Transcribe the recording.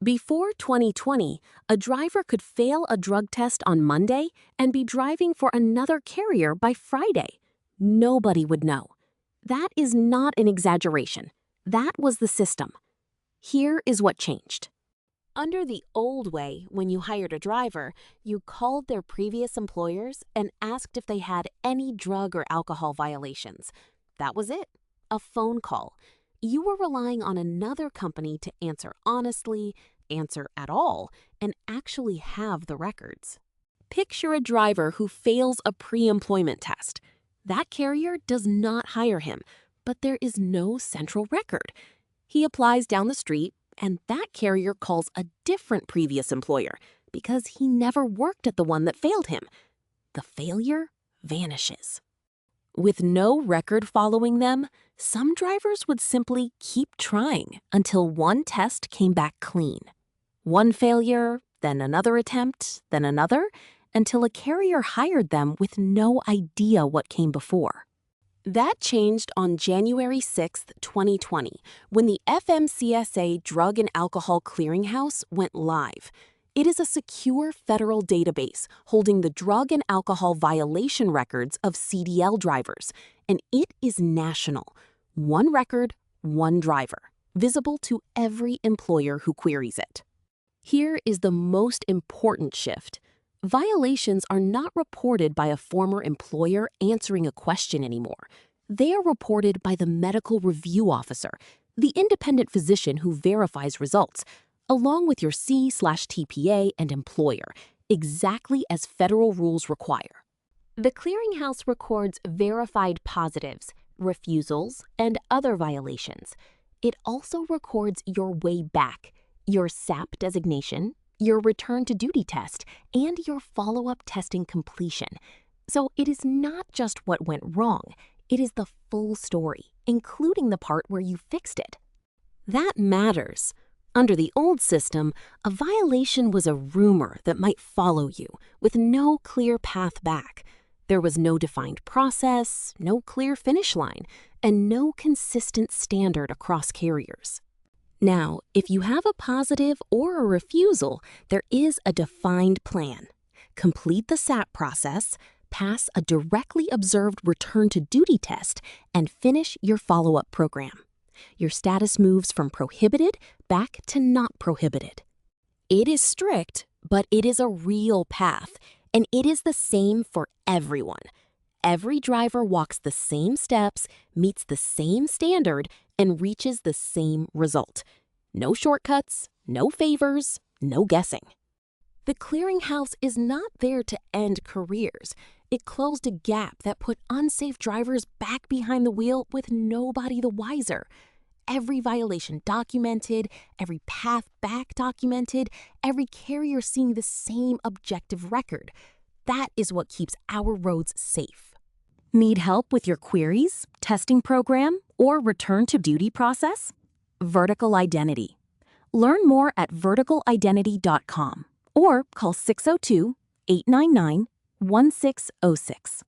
Before 2020, a driver could fail a drug test on Monday and be driving for another carrier by Friday. Nobody would know. That is not an exaggeration. That was the system. Here is what changed. Under the old way, when you hired a driver, you called their previous employers and asked if they had any drug or alcohol violations. That was it, a phone call. You were relying on another company to answer honestly, answer at all, and actually have the records. Picture a driver who fails a pre-employment test. That carrier does not hire him, but there is no central record. He applies down the street, and that carrier calls a different previous employer because he never worked at the one that failed him. The failure vanishes. With no record following them, some drivers would simply keep trying until one test came back clean. One failure, then another attempt, then another, until a carrier hired them with no idea what came before. That changed on January 6, 2020, when the FMCSA Drug and Alcohol Clearinghouse went live. It is a secure federal database holding the drug and alcohol violation records of CDL drivers, and it is national. One record, one driver, visible to every employer who queries it. Here is the most important shift. Violations are not reported by a former employer answering a question anymore. They are reported by the medical review officer, the independent physician who verifies results, along with your C/TPA and employer, exactly as federal rules require. The clearinghouse records verified positives, refusals, and other violations. It also records your way back, your SAP designation, your return to duty test, and your follow-up testing completion. So it is not just what went wrong, it is the full story, including the part where you fixed it. That matters. Under the old system, a violation was a rumor that might follow you, with no clear path back. There was no defined process, no clear finish line, and no consistent standard across carriers. Now, if you have a positive or a refusal, there is a defined plan. Complete the SAP process, pass a directly observed return to duty test, and finish your follow-up program. Your status moves from prohibited back to not prohibited. It is strict, but it is a real path, and it is the same for everyone. Every driver walks the same steps, meets the same standard, and reaches the same result. No shortcuts, no favors, no guessing. The clearinghouse is not there to end careers. It closed a gap that put unsafe drivers back behind the wheel with nobody the wiser. Every violation documented, every path back documented, every carrier seeing the same objective record. That is what keeps our roads safe. Need help with your queries, testing program, or return to duty process? Vertical Identity. Learn more at verticalidentity.com or call 602-899-1606.